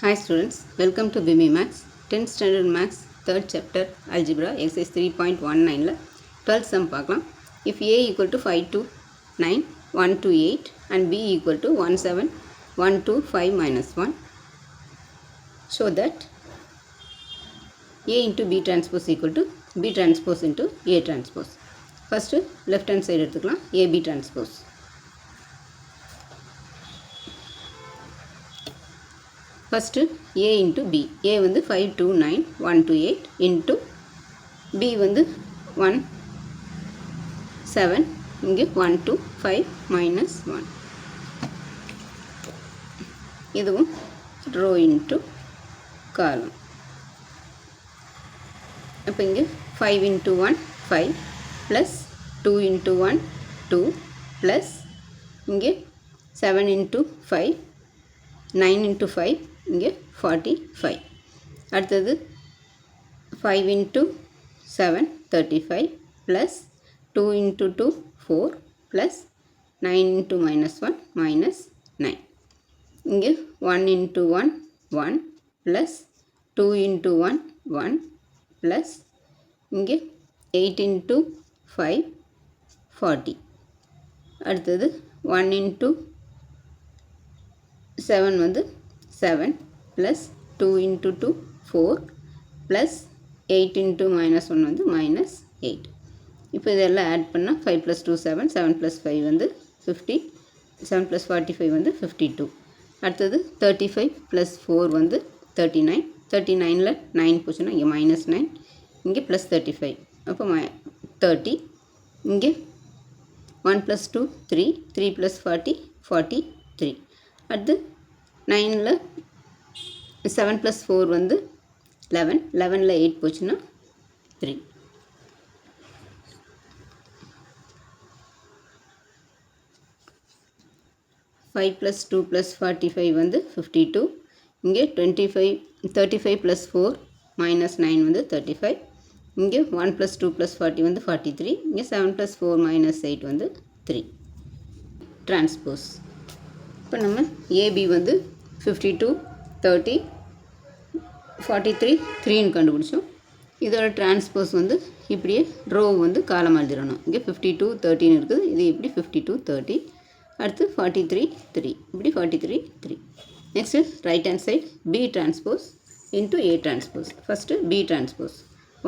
Hi students, welcome to BIMI Maths, 10th Standard Maths, 3rd Chapter, Algebra, Exercise 3.19 12th sum பார்க்கலாம். If A equal to 5 to 9, 1 to 8 and B equal to 1, 7, 1 to 5 minus 1, show that A into B transpose equal to B transpose into A transpose. First, left hand side எடுத்துக்கலாம், AB transpose. First A into B. A வந்து 5 to 9, 1 to 8 into B வந்து 1, 7, இங்கே 1 to 5 minus 1. இதுவும் row into column. அப்போ இங்கே 5 into 1, 5 plus 2 into 1, 2 plus இங்கே 7 into 5, 9 into 5, இங்கே 45. அடுத்தது 5 into 7 35 plus 2 into 2 4 plus 9 into minus 1 minus 9. இங்கே 1 into 1 1 plus 2 into 1 1 plus இங்கே 8 into 5 40. அடுத்தது 1 into 7 வந்து 7 plus 2 into 2 4 plus 8 into minus 1 வந்து minus 8. இப்போ இதெல்லாம் ஆட் பண்ணால் 5 plus 2 7, 7 plus 5 வந்து 50, 7 plus 45 வந்து 52. அடுத்தது 35 plus 4 வந்து 39, 39ல் 9 போச்சுன்னா இங்கே minus 9, இங்கே plus 35, அப்போ 30, இங்கே 1 plus 2 3, 3 plus 40 43. அடுத்து 9ல் 7 plus 4 வந்து 11, 11ல் 8 போச்சுன்னா 3. ஃபைவ் ப்ளஸ் 2 ப்ளஸ் 45 வந்து 52, இங்கே 35 ப்ளஸ் 4 மைனஸ் 9 வந்து 35, இங்கே 1 ப்ளஸ் 2 ப்ளஸ் 40 வந்து 43, இங்கே 7 ப்ளஸ் 4 மைனஸ் 8 வந்து 3. டிரான்ஸ்போஸ். இப்போ நம்ம ஏபி வந்து 52 30 43 3ன்னு கண்டுபிடிச்சோம். இதோட டிரான்ஸ்போஸ் வந்து இப்படியே ரோ வந்து காலம் எழுதிடணும். இங்கே 52 13 இருக்குது, இது இப்படி 52 30, அடுத்து 43 3, இப்படி 43 3. Next right hand side B transpose into A transpose. First B transpose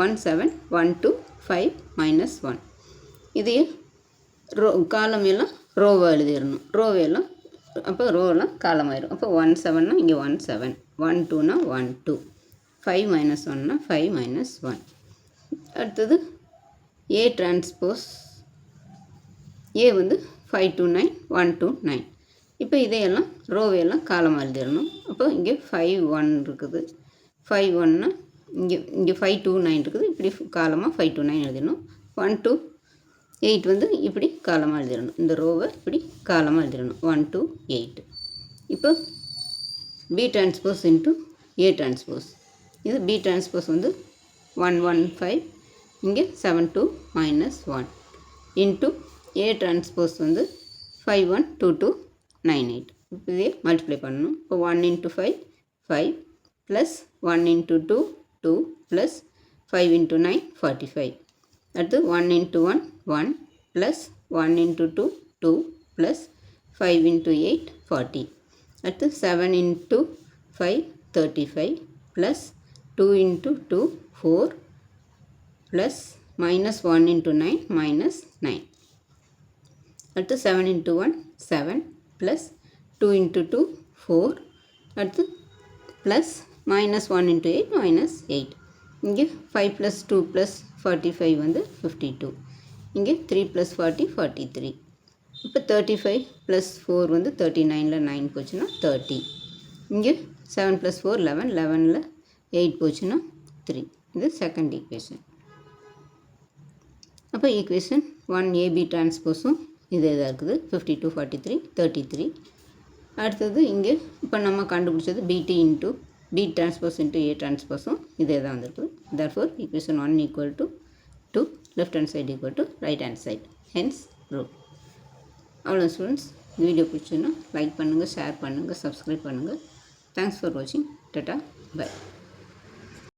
1 7 1 2 5 minus 1. இதையே ரோ காலம் எல்லாம் ரோவை எழுதிடணும். ரோவையெல்லாம் அப்போ ரோவெல்லாம் காலம் ஆயிரும். அப்போ 1 7னா இங்கே 1 7, 1 2னா 1 2, 5 minus 1னா 5 minus 1. அடுத்தது ஏ டிரான்ஸ்போஸ். ஏ வந்து 5 to 9, 1 to 9. இப்போ இதையெல்லாம் ரோவையெல்லாம் காலம் எழுதிடணும். அப்போ இங்கே 5 1 இருக்குது, 5 1னா இங்கே 5 2 9 இருக்குது, இப்படி காலமாக 5 to 9 எழுதிடணும். 1 to 8 வந்து இப்படி காலமாக எழுதிடணும். இந்த ரோவை இப்படி காலமாக எழுதிடணும் 1 to 8. இப்போ B transpose into A transpose. இது பி டிரான்ஸ்போஸ் வந்து 1 1 5, இங்கே 7 2 minus 1 இன்ட்டு ஏ டிரான்ஸ்போஸ் வந்து 5 1 2 2 9 8. இப்போ இதே மல்டிப்ளை பண்ணணும். இப்போ 1 into 5 5 plus 1 into 2 2 plus 5 into 9 45. அடுத்து 1 into 1 1 plus 1 into 2 2 plus 5 into 8 40. அடுத்து 7 into 5 35 plus 2 into 2 4 plus minus 1 into 9 minus 9. அடுத்து 7 into 1 7 ப்ளஸ் 2 into 2 4, அடுத்து ப்ளஸ் மைனஸ் 1 into 8 மைனஸ் 8. இங்கே 5 ப்ளஸ் 2 ப்ளஸ் 45 வந்து 52, இங்கே 3 ப்ளஸ் 40 43. இப்போ 35 ப்ளஸ் 4 வந்து 39ல் 9 போச்சுன்னா 30, இங்கே 7 ப்ளஸ் 4 11, 11ல் 8 போச்சுன்னா 3. இது செகண்ட் ஈக்குவேஷன். அப்போ ஈக்குவேஷன் 1 ஏபி டிரான்ஸ்போஸும் இதே தான் இருக்குது, 52 43 33. அடுத்தது இங்கே இப்போ நம்ம கண்டுபிடிச்சது பிடி இன்ட்டு பி டிரான்ஸ்போஸ் இன்ட்டு ஏ டிரான்ஸ்போஸும் இதே தான் வந்துருக்குது. therefore equation 1 equal to 2, left hand side equal to right hand side, hence rule. அவ்வளோ ஸ்டூடெண்ட்ஸ், வீடியோ பிடிச்சுன்னா லைக் பண்ணுங்கள், ஷேர் பண்ணுங்கள், சப்ஸ்கிரைப் பண்ணுங்கள். தேங்க்ஸ் ஃபார் வாட்சிங். Tata by.